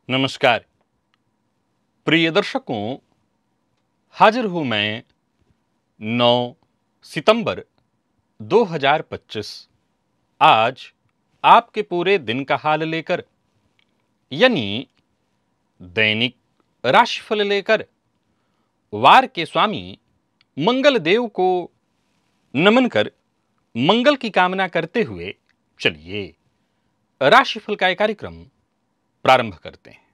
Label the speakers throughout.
Speaker 1: नमस्कार प्रिय दर्शकों, हाजिर हूं मैं 9 सितंबर 2025 आज आपके पूरे दिन का हाल लेकर, यानी दैनिक राशिफल लेकर वार के स्वामी मंगल देव को नमन कर मंगल की कामना करते हुए चलिए राशिफल का एक कार्यक्रम प्रारंभ करते हैं।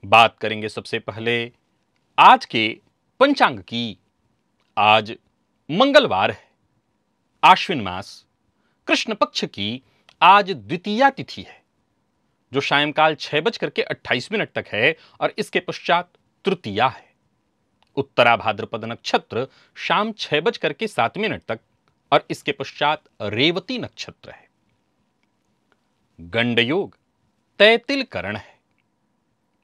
Speaker 1: बात करेंगे सबसे पहले आज के पंचांग की। आज मंगलवार है, आश्विन मास कृष्ण पक्ष की आज द्वितीया तिथि है, जो सायंकाल 6:28 तक है और इसके पश्चात तृतीया है। उत्तरा भाद्रपद नक्षत्र शाम 6:07 तक और इसके पश्चात रेवती नक्षत्र है। गंड योग तैतिल करण है।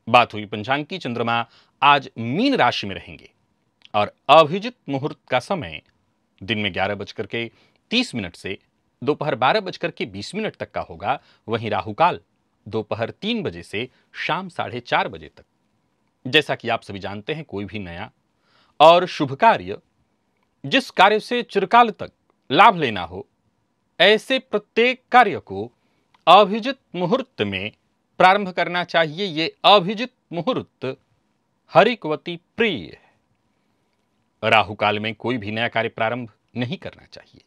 Speaker 1: बात हुई पंचांग की, चंद्रमा आज मीन राशि में रहेंगे और अभिजित मुहूर्त का समय दिन में 11:30 से दोपहर 12:20 तक का होगा। वहीं राहुकाल दोपहर 3 बजे से शाम 4:30 बजे तक। जैसा कि आप सभी जानते हैं, कोई भी नया और शुभ कार्य, जिस कार्य से चिरकाल तक लाभ लेना हो, ऐसे प्रत्येक कार्य को अभिजित मुहूर्त में प्रारंभ करना चाहिए। ये अभिजित मुहूर्त हरिकवती प्रिय है। राहु काल में कोई भी नया कार्य प्रारंभ नहीं करना चाहिए।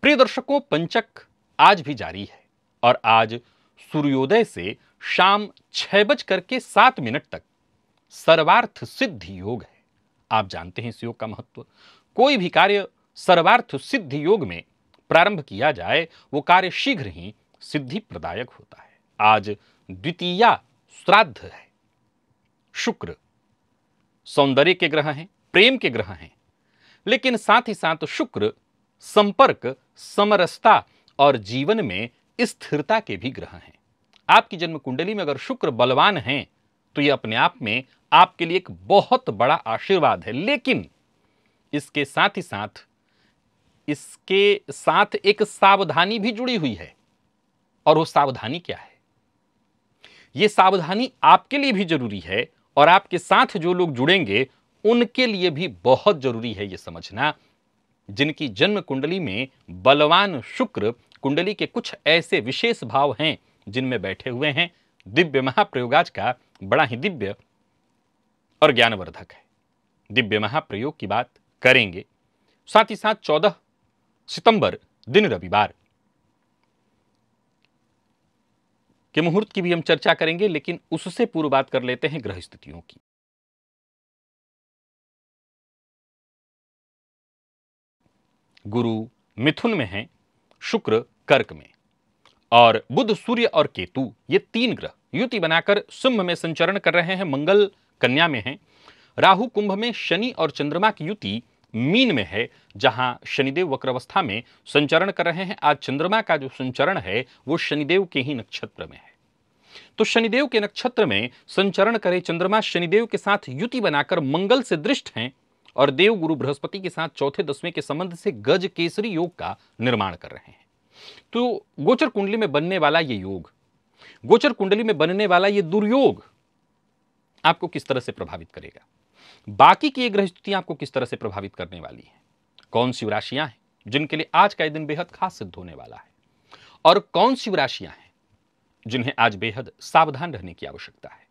Speaker 1: प्रिय दर्शकों, पंचक आज भी जारी है और आज सूर्योदय से शाम 6:07 तक सर्वार्थ सिद्धि योग है। आप जानते हैं इस योग का महत्व। कोई भी कार्य सर्वार्थ सिद्धि योग में प्रारंभ किया जाए, वो कार्य शीघ्र ही सिद्धि प्रदायक होता है। आज द्वितीया श्राद्ध है। शुक्र सौंदर्य के ग्रह हैं, प्रेम के ग्रह हैं, लेकिन साथ ही साथ शुक्र संपर्क, समरसता और जीवन में स्थिरता के भी ग्रह हैं। आपकी जन्म कुंडली में अगर शुक्र बलवान हैं तो यह अपने आप में आपके लिए एक बहुत बड़ा आशीर्वाद है। लेकिन इसके साथ एक सावधानी भी जुड़ी हुई है। और वो सावधानी क्या है? ये सावधानी आपके लिए भी जरूरी है और आपके साथ जो लोग जुड़ेंगे उनके लिए भी बहुत जरूरी है। ये समझना, जिनकी जन्म कुंडली में बलवान शुक्र, कुंडली के कुछ ऐसे विशेष भाव हैं जिनमें बैठे हुए हैं। दिव्य महाप्रयोग आज का बड़ा ही दिव्य और ज्ञानवर्धक है। दिव्य महाप्रयोग की बात करेंगे। साथ ही साथ 14 सितंबर दिन रविवार के मुहूर्त की भी हम चर्चा करेंगे, लेकिन उससे पूर्व बात कर लेते हैं ग्रह स्थितियों की। गुरु मिथुन में है, शुक्र कर्क में और बुध, सूर्य और केतु, ये 3 ग्रह युति बनाकर सिंह में संचरण कर रहे हैं। मंगल कन्या में है। राहु कुंभ में, शनि और चंद्रमा की युति मीन में है, जहां शनिदेव वक्रावस्था में संचरण कर रहे हैं। आज चंद्रमा का जो संचरण है वो शनिदेव के ही नक्षत्र में है। तो शनिदेव के नक्षत्र में संचरण करे चंद्रमा शनिदेव के साथ युति बनाकर मंगल से दृष्ट हैं और देव गुरु बृहस्पति के साथ चौथे 10वें के संबंध से गज केसरी योग का निर्माण कर रहे हैं। तो गोचर कुंडली में बनने वाला ये योग, गोचर कुंडली में बनने वाला ये दुर्योग आपको किस तरह से प्रभावित करेगा? बाकी की ये ग्रह स्थितियां आपको किस तरह से प्रभावित करने वाली हैं? कौन सी राशियां हैं जिनके लिए आज का दिन बेहद खास सिद्ध होने वाला है, और कौन सी राशियां हैं जिन्हें आज बेहद सावधान रहने की आवश्यकता है?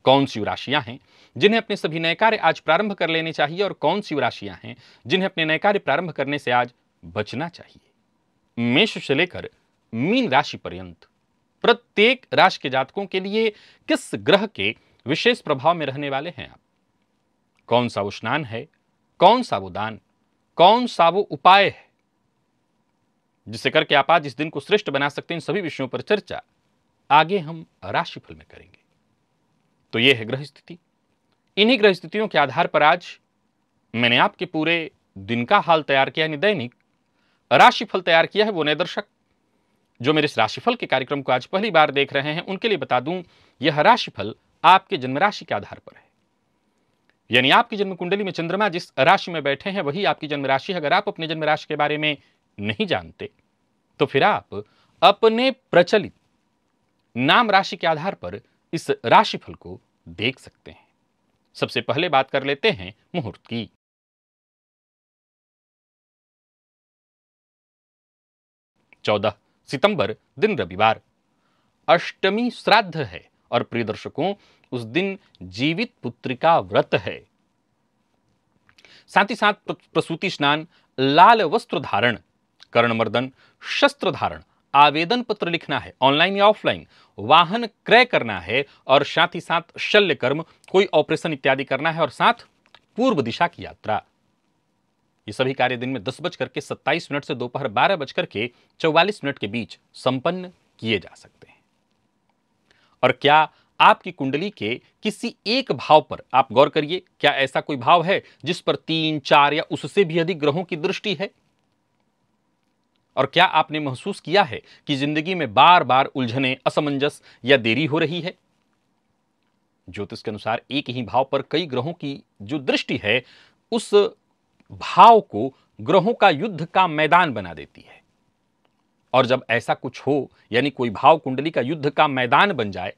Speaker 1: कौन सी राशियां हैं जिन्हें अपने सभी नए कार्य आज प्रारंभ कर लेने चाहिए, और कौन सी राशियां हैं जिन्हें अपने नए कार्य प्रारंभ करने से आज बचना चाहिए? मेष से लेकर मीन राशि पर्यंत प्रत्येक राशि के जातकों के लिए किस ग्रह के विशेष प्रभाव में रहने वाले हैं आप? कौन सा वो स्नान है, कौन सा वो दान, कौन सा वो उपाय है जिसे करके आप आज इस दिन को श्रेष्ठ बना सकते हैं? इन सभी विषयों पर चर्चा आगे हम राशिफल में करेंगे। तो यह है ग्रह स्थिति। इन्हीं ग्रह स्थितियों के आधार पर आज मैंने आपके पूरे दिन का हाल तैयार किया, यानी दैनिक राशिफल तैयार किया है। वो नए दर्शक जो मेरे इस राशिफल के कार्यक्रम को आज पहली बार देख रहे हैं, उनके लिए बता दूं, यह राशिफल आपके जन्म राशि के आधार पर है। यानी आपकी जन्म कुंडली में चंद्रमा जिस राशि में बैठे हैं वही आपकी जन्म राशि है। अगर आप अपने जन्म राशि के बारे में नहीं जानते तो फिर आप अपने प्रचलित नाम राशि के आधार पर इस राशिफल को देख सकते हैं। सबसे पहले बात कर लेते हैं मुहूर्त की। चौदह सितंबर, दिन रविवार, अष्टमी श्राद्ध है और प्रिय दर्शकों उस दिन जीवित पुत्रिका व्रत है। साथ ही साथ प्रसूति स्नान, लाल वस्त्र धारण, कर्णमर्दन, शस्त्र धारण, आवेदन पत्र लिखना है ऑनलाइन या ऑफलाइन, वाहन क्रय करना है और साथ ही साथ शल्य कर्म, कोई ऑपरेशन इत्यादि करना है और साथ पूर्व दिशा की यात्रा। ये सभी कार्य दिन में 10:27 से दोपहर 12:44 के बीच संपन्न किए जा सकते हैं। और क्या आपकी कुंडली के किसी एक भाव पर आप गौर करिए, क्या ऐसा कोई भाव है जिस पर 3, 4 या उससे भी अधिक ग्रहों की दृष्टि है? और क्या आपने महसूस किया है कि जिंदगी में बार बार उलझने, असमंजस या देरी हो रही है? ज्योतिष के अनुसार एक ही भाव पर कई ग्रहों की जो दृष्टि है उस भाव को ग्रहों का युद्ध का मैदान बना देती है। और जब ऐसा कुछ हो, यानी कोई भाव कुंडली का युद्ध का मैदान बन जाए,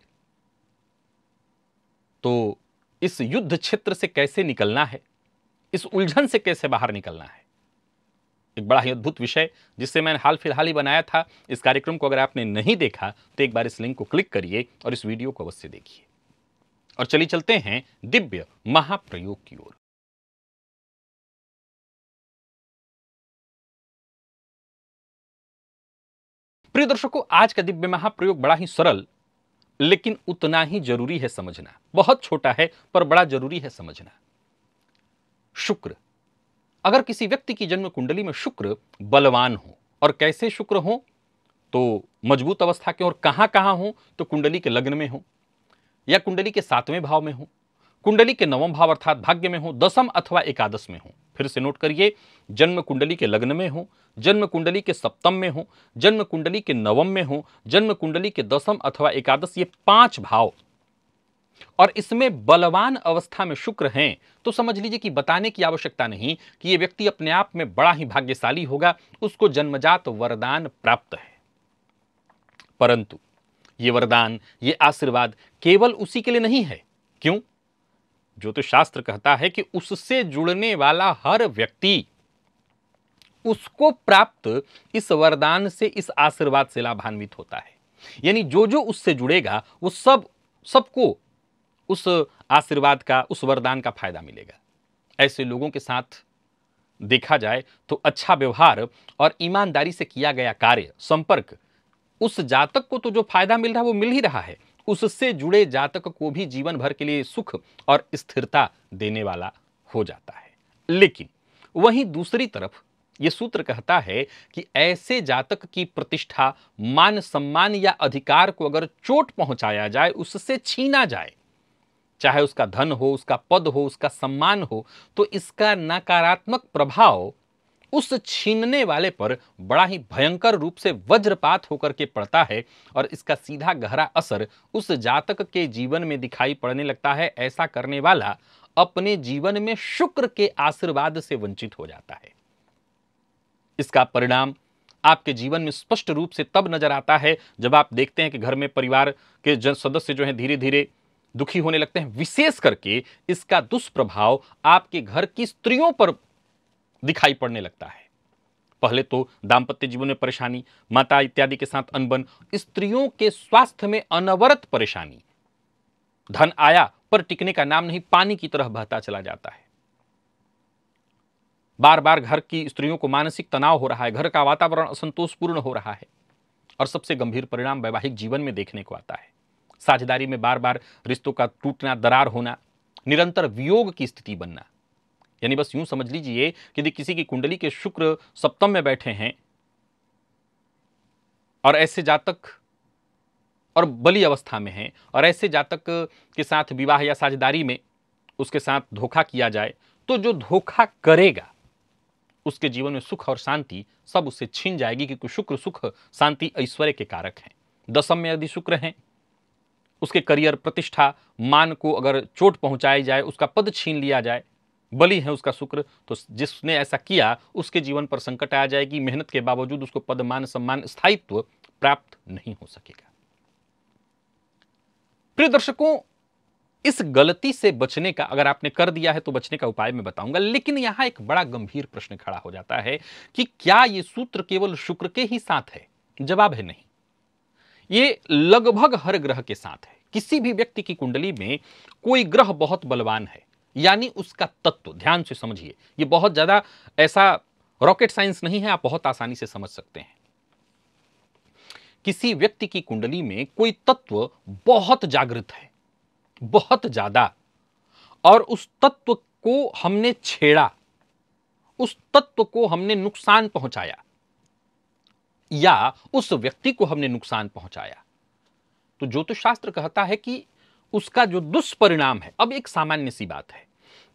Speaker 1: तो इस युद्ध क्षेत्र से कैसे निकलना है, इस उलझन से कैसे बाहर निकलना है, एक बड़ा ही अद्भुत विषय जिससे मैंने हाल फिलहाल ही बनाया था। इस कार्यक्रम को अगर आपने नहीं देखा तो एक बार इस लिंक को क्लिक करिए और इस वीडियो को अवश्य देखिए। और चलिए चलते हैं दिव्य महाप्रयोग की ओर। प्रिय दर्शकों, आज का दिव्य महाप्रयोग बड़ा ही सरल लेकिन उतना ही जरूरी है समझना। बहुत छोटा है पर बड़ा जरूरी है समझना। शुक्र, अगर किसी व्यक्ति की जन्म कुंडली में शुक्र बलवान हो, और कैसे शुक्र हो तो मजबूत अवस्था के, और कहां कहां हो तो कुंडली के लग्न में हो या कुंडली के 7वें भाव में हो, कुंडली के 9वें भाव अर्थात भाग्य में हो, 10म अथवा एकादश में हो। फिर से नोट करिए, जन्म कुंडली के लग्न में हो, जन्म कुंडली के 7म में हो, जन्म कुंडली के 9वें में हो, जन्म कुंडली के 10म अथवा एकादश, ये 5 भाव और इसमें बलवान अवस्था में शुक्र हैं, तो समझ लीजिए कि बताने की आवश्यकता नहीं कि यह व्यक्ति अपने आप में बड़ा ही भाग्यशाली होगा, उसको जन्मजात वरदान प्राप्त है। परंतु यह वरदान, ये आशीर्वाद केवल उसी के लिए नहीं है। क्यों? ज्योतिष शास्त्र कहता है कि उससे जुड़ने वाला हर व्यक्ति उसको प्राप्त इस वरदान से, इस आशीर्वाद से लाभान्वित होता है। यानी जो जो उससे जुड़ेगा वो सबको उस आशीर्वाद का, उस वरदान का फायदा मिलेगा। ऐसे लोगों के साथ देखा जाए तो अच्छा व्यवहार और ईमानदारी से किया गया कार्य, संपर्क, उस जातक को तो जो फायदा मिल रहा है वो मिल ही रहा है, उससे जुड़े जातक को भी जीवन भर के लिए सुख और स्थिरता देने वाला हो जाता है। लेकिन वहीं दूसरी तरफ यह सूत्र कहता है कि ऐसे जातक की प्रतिष्ठा, मान सम्मान या अधिकार को अगर चोट पहुंचाया जाए, उससे छीना जाए, चाहे उसका धन हो, उसका पद हो, उसका सम्मान हो, तो इसका नकारात्मक प्रभाव उस छीनने वाले पर बड़ा ही भयंकर रूप से वज्रपात होकर के पड़ता है और इसका सीधा गहरा असर उस जातक के जीवन में दिखाई पड़ने लगता है। ऐसा करने वाला अपने जीवन में शुक्र के आशीर्वाद से वंचित हो जाता है। इसका परिणाम आपके जीवन में स्पष्ट रूप से तब नजर आता है जब आप देखते हैं कि घर में परिवार के सदस्य जो हैं धीरे धीरे दुखी होने लगते हैं। विशेष करके इसका दुष्प्रभाव आपके घर की स्त्रियों पर दिखाई पड़ने लगता है। पहले तो दाम्पत्य जीवन में परेशानी, माता इत्यादि के साथ अनबन, स्त्रियों के स्वास्थ्य में अनवरत परेशानी, धन आया पर टिकने का नाम नहीं, पानी की तरह बहता चला जाता है। बार बार घर की स्त्रियों को मानसिक तनाव हो रहा है, घर का वातावरण असंतोषपूर्ण हो रहा है और सबसे गंभीर परिणाम वैवाहिक जीवन में देखने को आता है। साझेदारी में बार बार रिश्तों का टूटना, दरार होना, निरंतर वियोग की स्थिति बनना। यानी बस यूं समझ लीजिए कि यदि किसी की कुंडली के शुक्र 7म में बैठे हैं और ऐसे जातक और बली अवस्था में हैं और ऐसे जातक के साथ विवाह या साझेदारी में उसके साथ धोखा किया जाए, तो जो धोखा करेगा उसके जीवन में सुख और शांति सब उससे छीन जाएगी, क्योंकि शुक्र सुख शांति ऐश्वर्य के कारक हैं। दशम में यदि शुक्र हैं, उसके करियर, प्रतिष्ठा, मान को अगर चोट पहुंचाई जाए, उसका पद छीन लिया जाए, बली है उसका शुक्र, तो जिसने ऐसा किया उसके जीवन पर संकट आ जाएगी। मेहनत के बावजूद उसको पद, मान, सम्मान, स्थायित्व प्राप्त नहीं हो सकेगा। प्रिय दर्शकों, इस गलती से बचने का, अगर आपने कर दिया है तो बचने का उपाय मैं बताऊंगा, लेकिन यहां एक बड़ा गंभीर प्रश्न खड़ा हो जाता है कि क्या यह सूत्र केवल शुक्र के ही साथ है? जवाब है नहीं, ये लगभग हर ग्रह के साथ है। किसी भी व्यक्ति की कुंडली में कोई ग्रह बहुत बलवान है, यानी उसका तत्व, ध्यान से समझिए, ये बहुत ज्यादा ऐसा रॉकेट साइंस नहीं है, आप बहुत आसानी से समझ सकते हैं। किसी व्यक्ति की कुंडली में कोई तत्व बहुत जागृत है, बहुत ज्यादा, और उस तत्व को हमने छेड़ा, उस तत्व को हमने नुकसान पहुंचाया, या उस व्यक्ति को हमने नुकसान पहुंचाया, तो ज्योतिष शास्त्र कहता है कि उसका जो दुष्परिणाम है, अब एक सामान्य सी बात है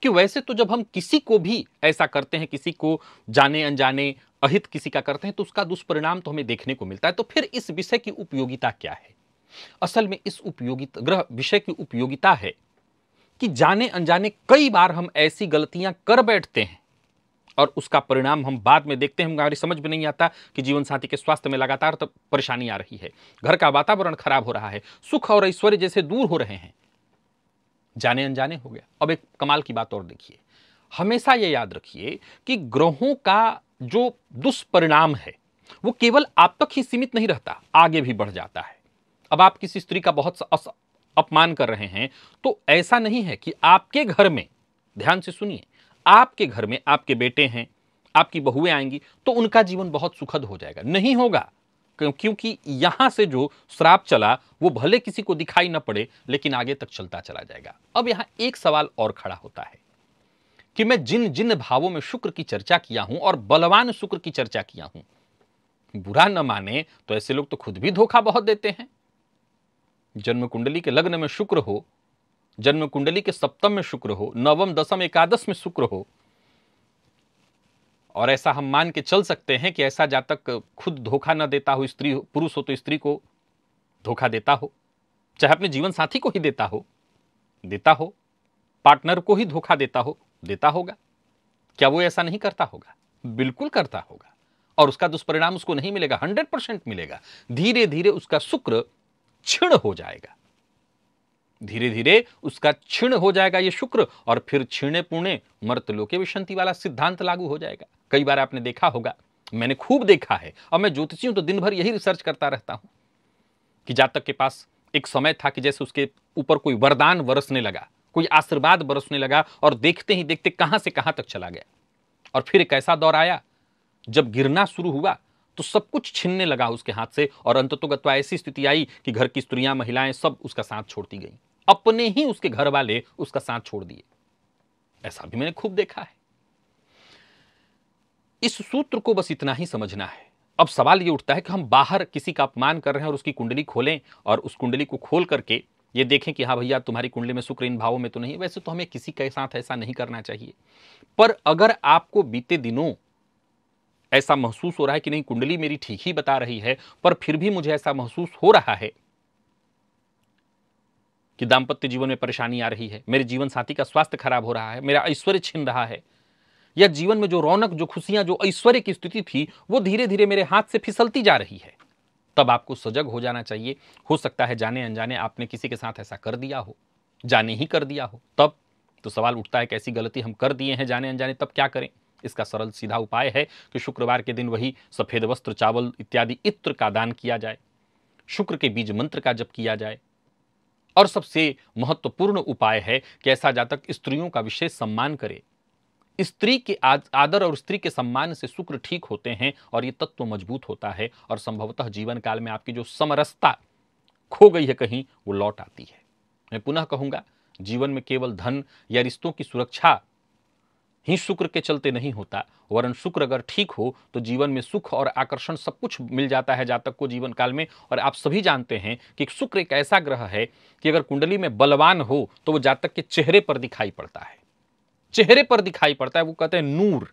Speaker 1: कि वैसे तो जब हम किसी को भी ऐसा करते हैं, किसी को जाने अनजाने अहित किसी का करते हैं, तो उसका दुष्परिणाम तो हमें देखने को मिलता है। तो फिर इस विषय की उपयोगिता क्या है? असल में इस उपयोगिता, ग्रह विषय की उपयोगिता है कि जाने अनजाने कई बार हम ऐसी गलतियां कर बैठते हैं और उसका परिणाम हम बाद में देखते हैं। हमारी समझ में नहीं आता कि जीवन साथी के स्वास्थ्य में लगातार तब परेशानी आ रही है, घर का वातावरण खराब हो रहा है, सुख और ऐश्वर्य जैसे दूर हो रहे हैं, जाने अनजाने हो गया। अब एक कमाल की बात और देखिए, हमेशा यह याद रखिए कि ग्रहों का जो दुष्परिणाम है वो केवल आप तक ही सीमित नहीं रहता, आगे भी बढ़ जाता है। अब आप किसी स्त्री का बहुत अपमान कर रहे हैं, तो ऐसा नहीं है कि आपके घर में, ध्यान से सुनिए, आपके घर में आपके बेटे हैं, आपकी बहुएं आएंगी तो उनका जीवन बहुत सुखद हो जाएगा, नहीं होगा। क्योंकि यहां से जो श्राप चला वो भले किसी को दिखाई न पड़े, लेकिन आगे तक चलता चला जाएगा। अब यहां एक सवाल और खड़ा होता है कि मैं जिन जिन भावों में शुक्र की चर्चा किया हूं और बलवान शुक्र की चर्चा किया हूं, बुरा न माने तो ऐसे लोग तो खुद भी धोखा बहुत देते हैं। जन्म कुंडली के लग्न में शुक्र हो, जन्म कुंडली के सप्तम में शुक्र हो, नवम, दसम, एकादश में शुक्र हो, और ऐसा हम मान के चल सकते हैं कि ऐसा जातक खुद धोखा न देता हो, स्त्री पुरुष हो तो स्त्री को धोखा देता हो, चाहे अपने जीवन साथी को ही देता हो, पार्टनर को ही धोखा देता होगा। क्या वो ऐसा नहीं करता होगा? बिल्कुल करता होगा, और उसका दुष्परिणाम उसको नहीं मिलेगा, 100% मिलेगा। धीरे धीरे उसका शुक्र क्षीण हो जाएगा, धीरे धीरे उसका क्षीण हो जाएगा ये शुक्र, और फिर क्षीणे पुणे मर्तलोके विशंति वाला सिद्धांत लागू हो जाएगा। कई बार आपने देखा होगा, मैंने खूब देखा है, और मैं ज्योतिषी हूं तो दिन भर यही रिसर्च करता रहता हूं कि जातक के पास एक समय था कि जैसे उसके ऊपर कोई वरदान बरसने लगा, कोई आशीर्वाद बरसने लगा, और देखते ही देखते कहां से कहां तक चला गया। और फिर एक ऐसा दौर आया जब गिरना शुरू हुआ तो सब कुछ छीनने लगा उसके हाथ से, और अंततोगत्वा ऐसी स्थिति आई कि घर की स्त्रियां, महिलाएं सब उसका साथ छोड़ती गई, अपने ही उसके घर वाले उसका साथ छोड़ दिए। ऐसा भी मैंने खूब देखा है। इस सूत्र को बस इतना ही समझना है। अब सवाल यह उठता है कि हम बाहर किसी का अपमान कर रहे हैं और उसकी कुंडली खोलें, और उस कुंडली को खोल करके ये देखें कि हाँ भैया तुम्हारी कुंडली में शुक्र इन भावों में तो नहीं। वैसे तो हमें किसी के साथ ऐसा नहीं करना चाहिए, पर अगर आपको बीते दिनों ऐसा महसूस हो रहा है कि नहीं कुंडली मेरी ठीक ही बता रही है, पर फिर भी मुझे ऐसा महसूस हो रहा है कि दाम्पत्य जीवन में परेशानी आ रही है, मेरे जीवन साथी का स्वास्थ्य खराब हो रहा है, मेरा ऐश्वर्य छिन रहा है, या जीवन में जो रौनक, जो खुशियां, जो ऐश्वर्य की स्थिति थी वो धीरे धीरे मेरे हाथ से फिसलती जा रही है, तब आपको सजग हो जाना चाहिए। हो सकता है जाने अनजाने आपने किसी के साथ ऐसा कर दिया हो, जाने ही कर दिया हो। तब तो सवाल उठता है कि ऐसी गलती हम कर दिए हैं जाने अनजाने, तब क्या करें? इसका सरल सीधा उपाय है कि शुक्रवार के दिन वही सफेद वस्त्र, चावल इत्यादि इत्र का दान किया जाए, शुक्र के बीज मंत्र का जप किया जाए, और सबसे महत्वपूर्ण उपाय है कि ऐसा जातक स्त्रियों का विशेष सम्मान करे। स्त्री के आदर और स्त्री के सम्मान से शुक्र ठीक होते हैं और ये तत्व मजबूत होता है, और संभवतः जीवन काल में आपकी जो समरसता खो गई है कहीं, वो लौट आती है। मैं पुनः कहूंगा, जीवन में केवल धन या रिश्तों की सुरक्षा ही शुक्र के चलते नहीं होता, वरन शुक्र अगर ठीक हो तो जीवन में सुख और आकर्षण सब कुछ मिल जाता है जातक को जीवन काल में। और आप सभी जानते हैं कि शुक्र एक ऐसा ग्रह है कि अगर कुंडली में बलवान हो तो वो जातक के चेहरे पर दिखाई पड़ता है, चेहरे पर दिखाई पड़ता है। वो कहते हैं नूर,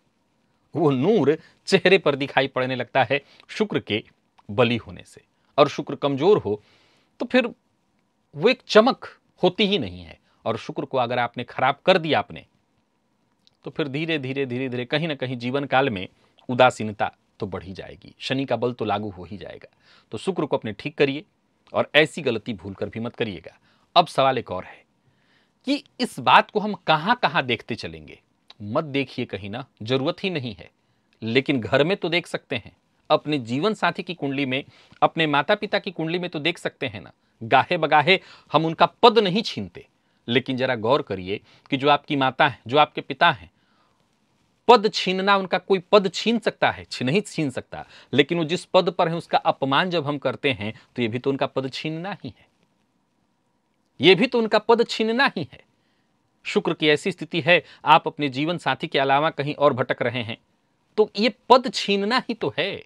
Speaker 1: वो नूर चेहरे पर दिखाई पड़ने लगता है शुक्र के बली होने से। और शुक्र कमजोर हो तो फिर वो एक चमक होती ही नहीं है। और शुक्र को अगर आपने खराब कर दिया आपने, तो फिर धीरे धीरे धीरे धीरे कहीं ना कहीं जीवन काल में उदासीनता तो बढ़ ही जाएगी, शनि का बल तो लागू हो ही जाएगा। तो शुक्र को अपने ठीक करिए और ऐसी गलती भूल कर भी मत करिएगा। अब सवाल एक और है कि इस बात को हम कहां कहां देखते चलेंगे। मत देखिए कहीं ना, जरूरत ही नहीं है, लेकिन घर में तो देख सकते हैं, अपने जीवन साथी की कुंडली में, अपने माता पिता की कुंडली में तो देख सकते हैं ना। गाहे बगाहे हम उनका पद नहीं छीनते, लेकिन जरा गौर करिए कि जो आपकी माता है, जो आपके पिता हैं, पद छीनना, उनका कोई पद छीन सकता है? नहीं छीन सकता। लेकिन वो जिस पद पर है उसका अपमान जब हम करते हैं तो ये भी तो उनका पद छीनना ही है, ये भी तो उनका पद छीनना ही है। शुक्र की ऐसी स्थिति है, आप अपने जीवन साथी के अलावा कहीं और भटक रहे हैं तो ये पद छीनना ही तो है।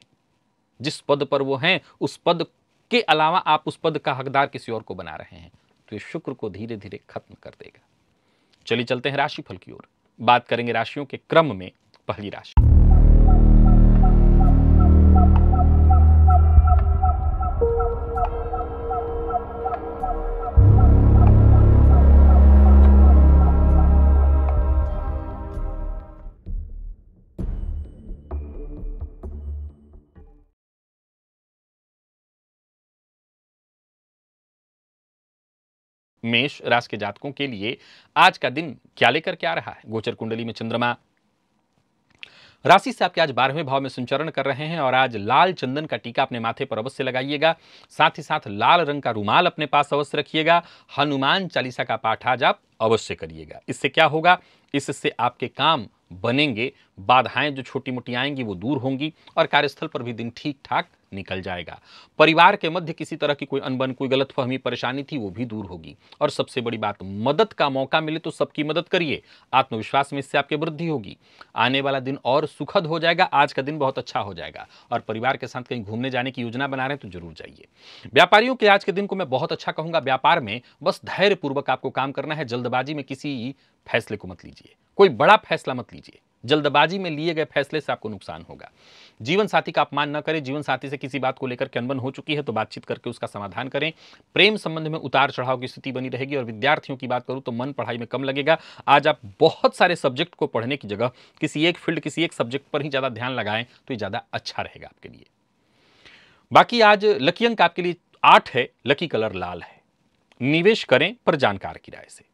Speaker 1: जिस पद पर वो हैं उस पद के अलावा आप उस पद का हकदार किसी और को बना रहे हैं, तो ये शुक्र को धीरे धीरे खत्म कर देगा। चलिए चलते हैं राशिफल की ओर। बात करेंगे राशियों के क्रम में। पहली राशि मेष राशि के जातकों के लिए आज का दिन क्या लेकर के आ रहा है। गोचर कुंडली में चंद्रमा राशि से आपके आज 12वें भाव में संचरण कर रहे हैं और आज लाल चंदन का टीका अपने माथे पर अवश्य लगाइएगा। साथ ही साथ लाल रंग का रुमाल अपने पास अवश्य रखिएगा। हनुमान चालीसा का पाठ आज आप अवश्य करिएगा। इससे क्या होगा, इससे आपके काम बनेंगे, बाधाएं जो छोटी मोटी आएंगी वो दूर होंगी और कार्यस्थल पर भी दिन ठीक ठाक निकल जाएगा। परिवार के मध्य किसी तरह की कोई अनबन, कोई गलतफहमी, परेशानी थी वो भी दूर होगी। और सबसे बड़ी बात, मदद का मौका मिले तो सबकी मदद करिए, आत्मविश्वास में इससे आपकी वृद्धि होगी। आने वाला दिन और सुखद हो जाएगा, आज का दिन बहुत अच्छा हो जाएगा। और परिवार के साथ कहीं घूमने जाने की योजना बना रहे हैं तो जरूर जाइए। व्यापारियों के आज के दिन को मैं बहुत अच्छा कहूंगा। व्यापार में बस धैर्य पूर्वक आपको काम करना है, जल्दबाजी में किसी फैसले को मत लीजिए, कोई बड़ा फैसला मत लीजिए। जल्दबाजी में लिए गए फैसले से आपको नुकसान होगा। जीवन साथी का अपमान न करें। जीवन साथी से किसी बात को लेकर के अनबन हो चुकी है तो बातचीत करके उसका समाधान करें। प्रेम संबंध में उतार चढ़ाव की स्थिति बनी रहेगी। और विद्यार्थियों की बात करूं तो मन पढ़ाई में कम लगेगा। आज आप बहुत सारे सब्जेक्ट को पढ़ने की जगह किसी एक फील्ड, किसी एक सब्जेक्ट पर ही ज्यादा ध्यान लगाएं तो ये ज्यादा अच्छा रहेगा आपके लिए। बाकी आज लकी अंक आपके लिए 8 है, लकी कलर लाल है। निवेश करें पर जानकार की राय से।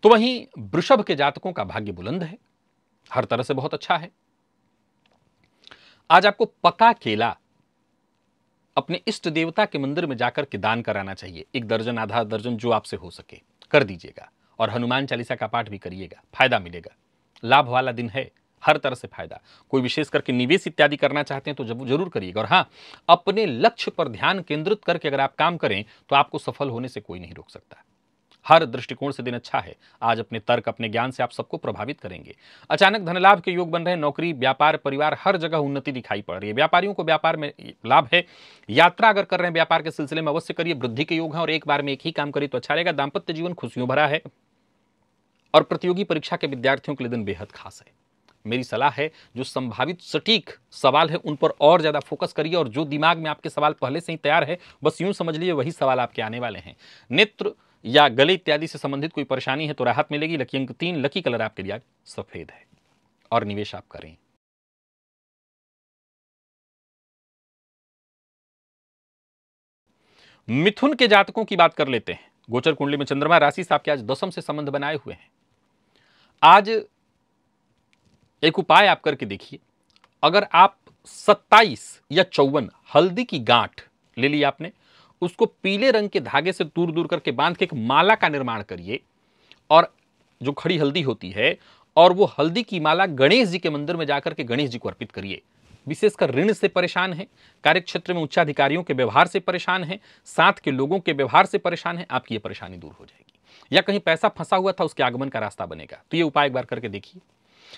Speaker 1: तो वहीं वृषभ के जातकों का भाग्य बुलंद है, हर तरह से बहुत अच्छा है। आज आपको पका केला अपने इष्ट देवता के मंदिर में जाकर के दान कराना चाहिए। 1 दर्जन, आधा दर्जन, जो आपसे हो सके कर दीजिएगा। और हनुमान चालीसा का पाठ भी करिएगा, फायदा मिलेगा। लाभ वाला दिन है, हर तरह से फायदा। कोई विशेष करके निवेश इत्यादि करना चाहते हैं तो जरूर करिएगा। और हाँ, अपने लक्ष्य पर ध्यान केंद्रित करके अगर आप काम करें तो आपको सफल होने से कोई नहीं रोक सकता। हर दृष्टिकोण से दिन अच्छा है। आज अपने तर्क, अपने ज्ञान से आप सबको प्रभावित करेंगे। अचानक धन लाभ के योग बन रहे हैं। नौकरी, व्यापार, परिवार, हर जगह उन्नति दिखाई पड़ रही है। व्यापारियों को व्यापार में लाभ है। यात्रा अगर कर रहे हैं व्यापार के सिलसिले में अवश्य करिए, वृद्धि के योग है। और एक बार में एक ही काम करिए तो अच्छा रहेगा। दाम्पत्य जीवन खुशियों भरा है। और प्रतियोगी परीक्षा के विद्यार्थियों के लिए दिन बेहद खास है। मेरी सलाह है, जो संभावित सटीक सवाल है उन पर और ज्यादा फोकस करिए। और जो दिमाग में आपके सवाल पहले से ही तैयार है, बस यूं समझ लीजिए वही सवाल आपके आने वाले हैं। नेत्र या गले इत्यादि से संबंधित कोई परेशानी है तो राहत मिलेगी। लकी अंक 3, लकी कलर आपके लिए सफेद है। और निवेश आप करें। मिथुन के जातकों की बात कर लेते हैं। गोचर कुंडली में चंद्रमा राशि से आपके आज 10वीं से संबंध बनाए हुए हैं। आज एक उपाय आप करके देखिए। अगर आप 27 या 54 हल्दी की गांठ ले ली आपने, उसको पीले रंग के धागे से दूर दूर करके बांध के एक माला का निर्माण करिए। और जो खड़ी हल्दी होती है, और वो हल्दी की माला गणेश जी के मंदिर में जाकर के गणेश जी को अर्पित करिए। विशेषकर ऋण से परेशान हैं, कार्यक्षेत्र में उच्चाधिकारियों के व्यवहार से परेशान हैं, साथ के लोगों के व्यवहार से परेशान हैं, आपकी ये परेशानी दूर हो जाएगी। या कहीं पैसा फंसा हुआ था, उसके आगमन का रास्ता बनेगा। तो ये उपाय एक बार करके देखिए।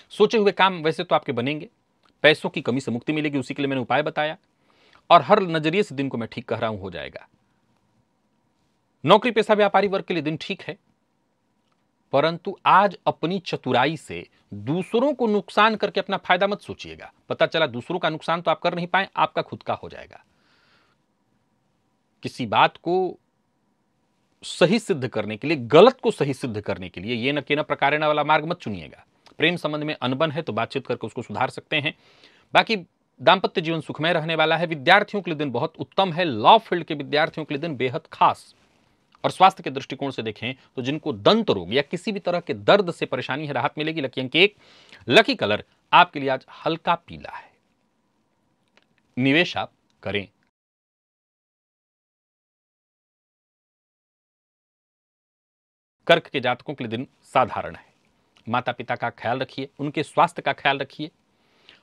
Speaker 1: सोचे हुए काम वैसे तो आपके बनेंगे, पैसों की कमी से मुक्ति मिलेगी, उसी के लिए मैंने उपाय बताया। और हर नजरिए से दिन को मैं ठीक कह रहा हूं, हो जाएगा। नौकरी पेशा व्यापारी वर्ग के लिए दिन ठीक है, परंतु आज अपनी चतुराई से दूसरों को नुकसान करके अपना फायदा मत सोचिएगा। पता चला दूसरों का नुकसान तो आप कर नहीं पाए, आपका खुद का हो जाएगा। किसी बात को सही सिद्ध करने के लिए, गलत को सही सिद्ध करने के लिए ये न केना प्रकारेण वाला मार्ग मत चुनिएगा। प्रेम संबंध में अनबन है तो बातचीत करके उसको सुधार सकते हैं। बाकी दाम्पत्य जीवन सुखमय रहने वाला है। विद्यार्थियों के लिए दिन बहुत उत्तम है। लॉ फील्ड के विद्यार्थियों के लिए दिन बेहद खास। और स्वास्थ्य के दृष्टिकोण से देखें तो जिनको दंत रोग या किसी भी तरह के दर्द से परेशानी है, राहत मिलेगी। लकी अंक 1, लकी कलर आपके लिए आज हल्का पीला है। निवेश आप करें। कर्क के जातकों के लिए दिन साधारण है। माता पिता का ख्याल रखिए, उनके स्वास्थ्य का ख्याल रखिए।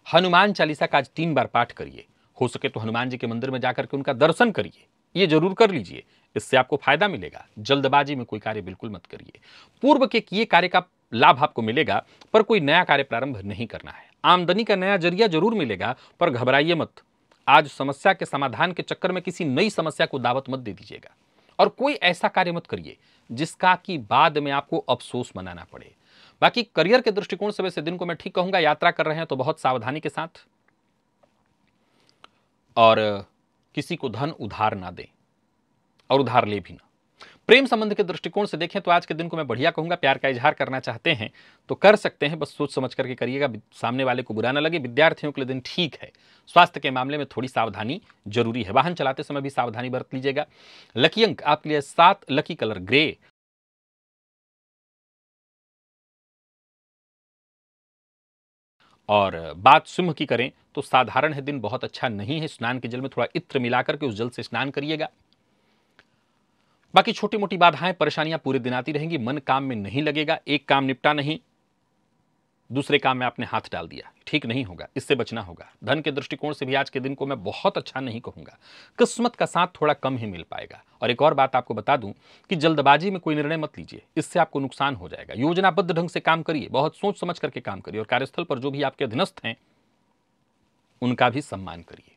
Speaker 1: हनुमान चालीसा का आज 3 बार पाठ करिए। हो सके तो हनुमान जी के मंदिर में जाकर के उनका दर्शन करिए, ये जरूर कर लीजिए, इससे आपको फायदा मिलेगा। जल्दबाजी में कोई कार्य बिल्कुल मत करिए। पूर्व के किए कार्य का लाभ आपको मिलेगा, पर कोई नया कार्य प्रारंभ नहीं करना है। आमदनी का नया जरिया जरूर मिलेगा, पर घबराइए मत। आज समस्या के समाधान के चक्कर में किसी नई समस्या को दावत मत दे दीजिएगा। और कोई ऐसा कार्य मत करिए जिसका कि बाद में आपको अफसोस मनाना पड़े। बाकी करियर के दृष्टिकोण से वैसे दिन को मैं ठीक कहूंगा। यात्रा कर रहे हैं तो बहुत सावधानी के साथ, और किसी को धन उधार ना दें और उधार ले भी ना। प्रेम संबंध के दृष्टिकोण से देखें तो आज के दिन को मैं बढ़िया कहूंगा। प्यार का इजहार करना चाहते हैं तो कर सकते हैं, बस सोच समझ करके करिएगा, सामने वाले को बुरा ना लगे। विद्यार्थियों के लिए दिन ठीक है। स्वास्थ्य के मामले में थोड़ी सावधानी जरूरी है। वाहन चलाते समय भी सावधानी बरत लीजिएगा। लकी अंक आपके लिए 7, लकी कलर ग्रे। और बात सिंह की करें तो साधारण है, दिन बहुत अच्छा नहीं है। स्नान के जल में थोड़ा इत्र मिलाकर के उस जल से स्नान करिएगा। बाकी छोटी मोटी बाधाएं परेशानियां पूरे दिन आती रहेंगी। मन काम में नहीं लगेगा, एक काम निपटा नहीं, दूसरे काम में आपने हाथ डाल दिया, ठीक नहीं होगा, इससे बचना होगा। धन के दृष्टिकोण से भी आज के दिन को मैं बहुत अच्छा नहीं कहूंगा। किस्मत का साथ थोड़ा कम ही मिल पाएगा। और एक और बात आपको बता दूं कि जल्दबाजी में कोई निर्णय मत लीजिए, इससे आपको नुकसान हो जाएगा। योजनाबद्ध ढंग से काम करिए, बहुत सोच समझ करके काम करिए। और कार्यस्थल पर जो भी आपके अधीनस्थ हैं उनका भी सम्मान करिए।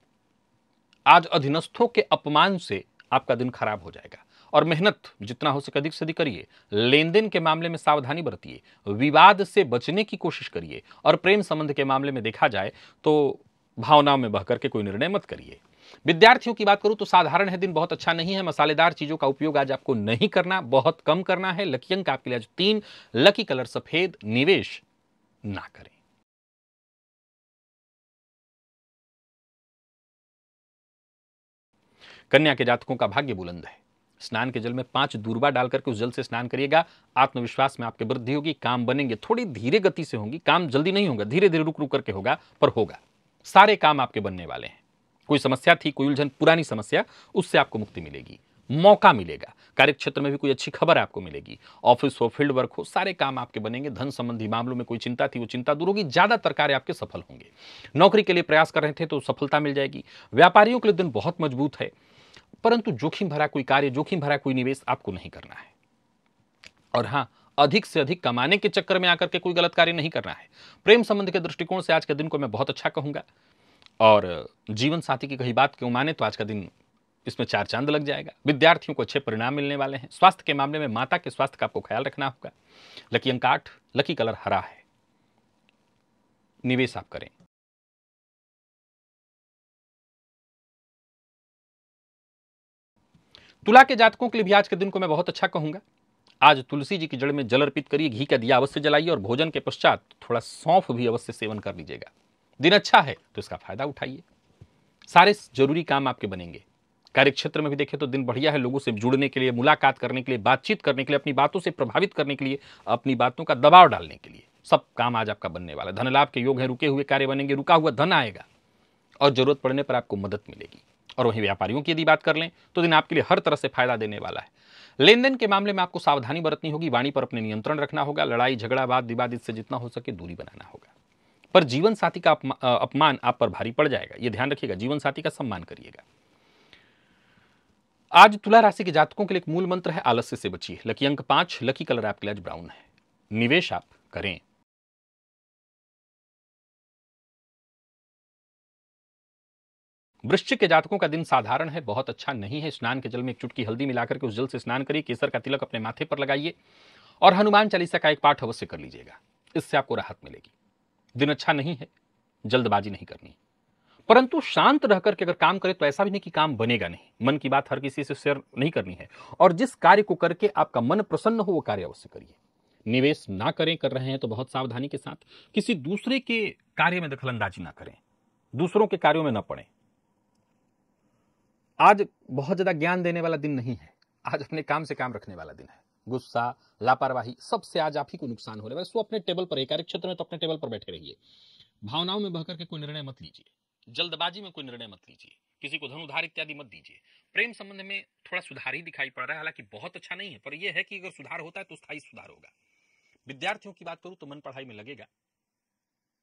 Speaker 1: आज अधीनस्थों के अपमान से आपका दिन खराब हो जाएगा। और मेहनत जितना हो सके अधिक से अधिक करिए। लेन देन के मामले में सावधानी बरतिए, विवाद से बचने की कोशिश करिए। और प्रेम संबंध के मामले में देखा जाए तो भावनाओं में बहकर के कोई निर्णय मत करिए। विद्यार्थियों की बात करूं तो साधारण है, दिन बहुत अच्छा नहीं है। मसालेदार चीजों का उपयोग आज आपको नहीं करना, बहुत कम करना है। लकी अंक आपके लिए आज 3, लकी कलर सफेद। निवेश ना करें। कन्या के जातकों का भाग्य बुलंद है। स्नान के जल में 5 दूर्बा डालकर के उस जल से स्नान करिएगा। आत्मविश्वास में आपके वृद्धि होगी, काम बनेंगे। थोड़ी धीरे गति से होंगी, काम जल्दी नहीं होगा, धीरे धीरे रुक रुक करके होगा, पर होगा। सारे काम आपके बनने वाले हैं। कोई समस्या थी, कोई उलझन, पुरानी समस्या, उससे आपको मुक्ति मिलेगी, मौका मिलेगा। कार्यक्षेत्र में भी कोई अच्छी खबर आपको मिलेगी। ऑफिस हो, फील्ड वर्क हो, सारे काम आपके बनेंगे। धन संबंधी मामलों में कोई चिंता थी, वो चिंता दूर होगी। ज्यादातर कार्य आपके सफल होंगे। नौकरी के लिए प्रयास कर रहे थे तो सफलता मिल जाएगी। व्यापारियों के लिए दिन बहुत मजबूत है, परंतु जोखिम भरा कोई कार्य, जोखिम भरा कोई निवेश आपको नहीं करना है। और हां, अधिक से अधिक कमाने के चक्कर में आकर के कोई गलत कार्य नहीं करना है। प्रेम संबंध के दृष्टिकोण से आज के दिन को मैं बहुत अच्छा कहूंगा। और जीवन साथी की कही बात क्यों माने तो आज का दिन इसमें 4 चांद लग जाएगा। विद्यार्थियों को अच्छे परिणाम मिलने वाले हैं। स्वास्थ्य के मामले में माता के स्वास्थ्य का आपको ख्याल रखना होगा। लकी अंक 8, लकी कलर हरा है। निवेश आप करें। तुला के जातकों के लिए भी आज के दिन को मैं बहुत अच्छा कहूंगा। आज तुलसी जी की जड़ में जल अर्पित करिए, घी का दिया अवश्य जलाइए। और भोजन के पश्चात थोड़ा सौंफ भी अवश्य सेवन कर लीजिएगा। दिन अच्छा है तो इसका फायदा उठाइए। सारे जरूरी काम आपके बनेंगे। कार्यक्षेत्र में भी देखें तो दिन बढ़िया है। लोगों से जुड़ने के लिए, मुलाकात करने के लिए, बातचीत करने के लिए, अपनी बातों से प्रभावित करने के लिए, अपनी बातों का दबाव डालने के लिए, सब काम आज आपका बनने वाला है। धन लाभ के योग है, रुके हुए कार्य बनेंगे, रुका हुआ धन आएगा और जरूरत पड़ने पर आपको मदद मिलेगी। और वहीं व्यापारियों की यदि बात कर लें तो दिन आपके लिए हर तरह से फायदा देने वाला है। लेन देन के मामले में आपको सावधानी बरतनी होगी। वाणी पर अपने नियंत्रण रखना होगा। लड़ाई झगड़ा, वाद विवाद इससे जितना हो सके दूरी बनाना होगा। पर जीवन साथी का अपमान आप पर भारी पड़ जाएगा, यह ध्यान रखिएगा। जीवन साथी का सम्मान करिएगा। आज तुला राशि के जातकों के लिए एक मूल मंत्र है, आलस्य से बचिए। लकी अंक 5, लकी कलर आपके लिए आज ब्राउन है। निवेश आप करें। वृश्चिक के जातकों का दिन साधारण है, बहुत अच्छा नहीं है। स्नान के जल में एक चुटकी हल्दी मिलाकर के उस जल से स्नान करिए, केसर का तिलक अपने माथे पर लगाइए और हनुमान चालीसा का एक पाठ अवश्य कर लीजिएगा, इससे आपको राहत मिलेगी। दिन अच्छा नहीं है, जल्दबाजी नहीं करनी, परंतु शांत रहकर के अगर काम करें तो ऐसा भी नहीं कि काम बनेगा नहीं। मन की बात हर किसी से शेयर नहीं करनी है, और जिस कार्य को करके आपका मन प्रसन्न हो वो कार्य अवश्य करिए। निवेश ना करें, कर रहे हैं तो बहुत सावधानी के साथ। किसी दूसरे के कार्य में दखलंदाजी ना करें, दूसरों के कार्यों में न पड़ें। आज बहुत ज्यादा ज्ञान देने वाला दिन नहीं है, आज अपने काम से काम रखने वाला दिन है। गुस्सा, लापरवाही, सबसे आज आप ही को नुकसान हो रहा है। बस वो अपने टेबल पर, कार्य क्षेत्र में तो अपने टेबल पर बैठे रहिए। भावनाओं में बहकर के कोई निर्णय मत लीजिए, जल्दबाजी में कोई निर्णय मत लीजिए, किसी को धन उधार इत्यादि मत दीजिए। प्रेम संबंध में थोड़ा सुधार ही दिखाई पड़ रहा है, हालांकि बहुत अच्छा नहीं है, पर यह है कि अगर सुधार होता है तो स्थायी सुधार होगा। विद्यार्थियों की बात करूं तो मन पढ़ाई में लगेगा।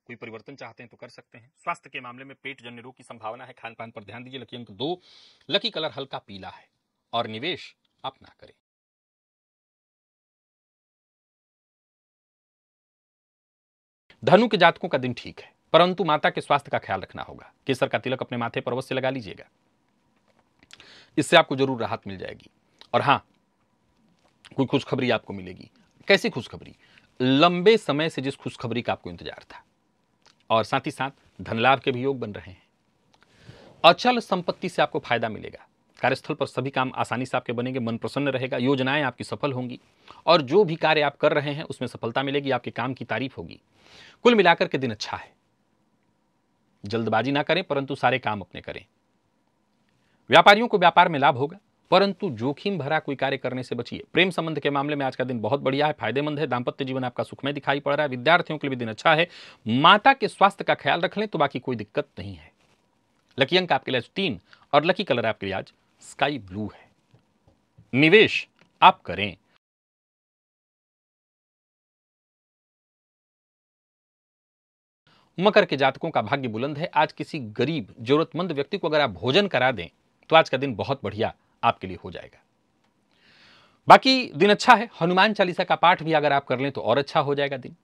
Speaker 1: कोई परिवर्तन चाहते हैं तो कर सकते हैं। स्वास्थ्य के मामले में पेट जन्य रोग की संभावना है, खान पान पर ध्यान दीजिए। लकी अंक 2, लकी कलर हल्का पीला है और निवेश आप ना करें। धनु के जातकों का दिन ठीक है, परंतु माता के स्वास्थ्य का ख्याल रखना होगा। केसर का तिलक अपने माथे पर अवश्य लगा लीजिएगा, इससे आपको जरूर राहत मिल जाएगी। और हां, कोई खुशखबरी आपको मिलेगी। कैसी खुशखबरी? लंबे समय से जिस खुशखबरी का आपको इंतजार था, और साथ ही साथ धन लाभ के भी योग बन रहे हैं। अचल संपत्ति से आपको फायदा मिलेगा। कार्यस्थल पर सभी काम आसानी से आपके बनेंगे, मन प्रसन्न रहेगा, योजनाएं आपकी सफल होंगी, और जो भी कार्य आप कर रहे हैं उसमें सफलता मिलेगी, आपके काम की तारीफ होगी। कुल मिलाकर के दिन अच्छा है। जल्दबाजी ना करें, परंतु सारे काम अपने करें। व्यापारियों को व्यापार में लाभ होगा, परंतु जोखिम भरा कोई कार्य करने से बचिए। प्रेम संबंध के मामले में आज का दिन बहुत बढ़िया है, फायदेमंद है। दांपत्य जीवन आपका सुखमय दिखाई पड़ रहा है। विद्यार्थियों के लिए भी दिन अच्छा है। माता के स्वास्थ्य का ख्याल रख लें तो बाकी कोई दिक्कत नहीं है। लकी अंक आपके लिए 3 और लकी कलर आपके लिए आज स्काई ब्लू है। निवेश आप करें। मकर के जातकों का भाग्य बुलंद है। आज किसी गरीब जरूरतमंद व्यक्ति को अगर आप भोजन करा दें तो आज का दिन बहुत बढ़िया आपके लिए हो जाएगा। बाकी दिन अच्छा है। हनुमान चालीसा का पाठ भी अगर आप कर लें तो और अच्छा हो जाएगा दिन।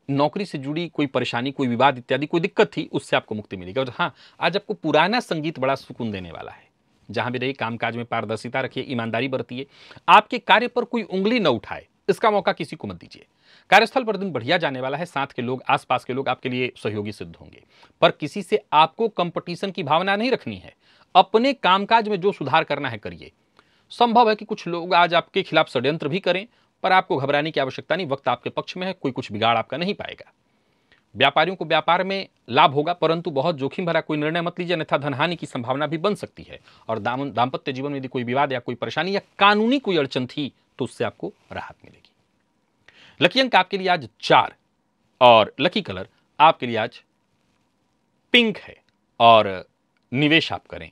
Speaker 1: नौकरी से जुड़ी कोई परेशानी, कोई विवाद इत्यादि कोई दिक्कत थी, उससे आपको मुक्ति मिलेगी। और हाँ, आज आपको पुराना संगीत बड़ा सुकून देने वाला है। जहां भी रहिए कामकाज में पारदर्शिता रखिए, ईमानदारी बरतिए। आपके कार्य पर कोई उंगली न उठाए, इसका मौका किसी को मत दीजिए। कार्यस्थल पर दिन बढ़िया जाने वाला है। साथ के लोग, आसपास के लोग आपके लिए सहयोगी सिद्ध होंगे, पर किसी से आपको कंपटीशन की भावना नहीं रखनी है। अपने कामकाज में जो सुधार करना है करिए। संभव है कि कुछ लोग आज आपके खिलाफ षड्यंत्र भी करें, पर आपको घबराने की आवश्यकता नहीं। वक्त आपके पक्ष में है, कोई कुछ बिगाड़ आपका नहीं पाएगा। व्यापारियों को व्यापार में लाभ होगा, परंतु बहुत जोखिम भरा कोई निर्णय मत लीजिए, अन्यथा धनहानि की संभावना भी बन सकती है। और दांपत्य जीवन में यदि कोई विवाद या कोई परेशानी या कानूनी कोई अड़चन थी तो उससे आपको राहत मिलेगी। लकी अंक आपके लिए आज 4 और लकी कलर आपके लिए आज पिंक है और निवेश आप करें।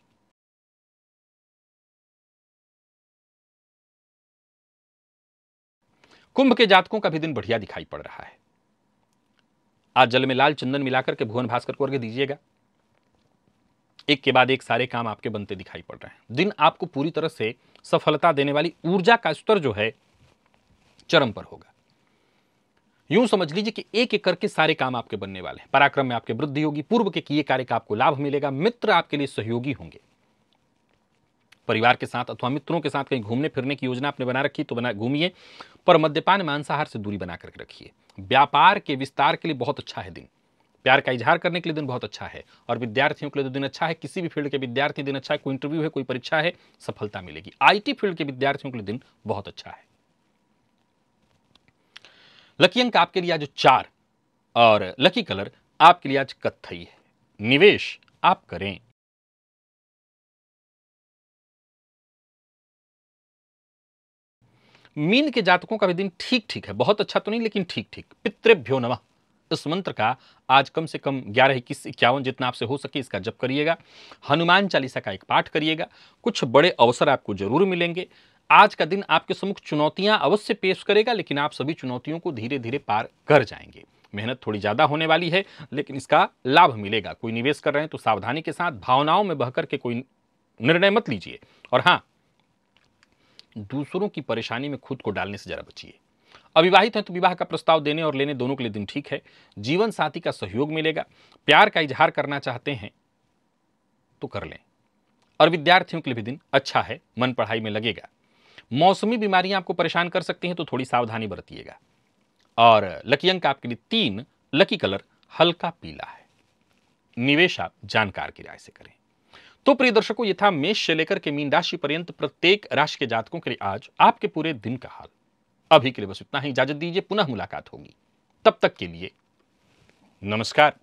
Speaker 1: कुंभ के जातकों का भी दिन बढ़िया दिखाई पड़ रहा है। आज जल में लाल चंदन मिलाकर के भुवन भास्कर को अर्घ्य दीजिएगा। एक के बाद एक सारे काम आपके बनते दिखाई पड़ रहे हैं। दिन आपको पूरी तरह से सफलता देने वाली ऊर्जा का स्तर जो है चरम पर होगा। यूं समझ लीजिए कि एक एक करके सारे काम आपके बनने वाले हैं। पराक्रम में आपके वृद्धि होगी। पूर्व के किए कार्य का आपको लाभ मिलेगा। मित्र आपके लिए सहयोगी होंगे। परिवार के साथ अथवा मित्रों के साथ कहीं घूमने फिरने की योजना आपने बना रखी तो घूमिए, पर मद्यपान मांसाहार से दूरी बना करके रखिए। व्यापार के विस्तार के लिए बहुत अच्छा है दिन। प्यार का इजहार करने के लिए दिन बहुत अच्छा है। और विद्यार्थियों के लिए तो दिन अच्छा है। किसी भी फील्ड के विद्यार्थी दिन अच्छा है। कोई इंटरव्यू है, कोई परीक्षा है, सफलता मिलेगी। आईटी फील्ड के विद्यार्थियों के लिए दिन बहुत अच्छा है। लकी अंक आपके लिए आज 4 और लकी कलर आपके लिए आज कत्थई है। निवेश आप करें। मीन के जातकों का भी दिन ठीक ठीक है, बहुत अच्छा तो नहीं लेकिन ठीक ठीक। पितृभ्यो नमः, इस मंत्र का आज कम से कम 11, 21, 51 जितना आपसे हो सके इसका जप करिएगा। हनुमान चालीसा का एक पाठ करिएगा। कुछ बड़े अवसर आपको जरूर मिलेंगे। आज का दिन आपके सम्मुख चुनौतियां अवश्य पेश करेगा, लेकिन आप सभी चुनौतियों को धीरे धीरे पार कर जाएंगे। मेहनत थोड़ी ज्यादा होने वाली है, लेकिन इसका लाभ मिलेगा। कोई निवेश कर रहे हैं तो सावधानी के साथ, भावनाओं में बहकर के कोई निर्णय मत लीजिए। और हां, दूसरों की परेशानी में खुद को डालने से जरा बचिए। अविवाहित हैं तो विवाह का प्रस्ताव देने और लेने दोनों के लिए दिन ठीक है। जीवन साथी का सहयोग मिलेगा। प्यार का इजहार करना चाहते हैं तो कर लें। और विद्यार्थियों के लिए भी दिन अच्छा है, मन पढ़ाई में लगेगा। मौसमी बीमारियां आपको परेशान कर सकती हैं तो थोड़ी सावधानी बरतिएगा। और लकी अंक आपके लिए 3, लकी कलर हल्का पीला है। निवेश आप जानकार की राय से करें। तो प्रिय दर्शकों, ये था मेष से लेकर के मीन राशि पर्यंत प्रत्येक राशि के जातकों के लिए आज आपके पूरे दिन का हाल। अभी के लिए बस इतना ही। इजाजत दीजिए, पुनः मुलाकात होगी। तब तक के लिए नमस्कार।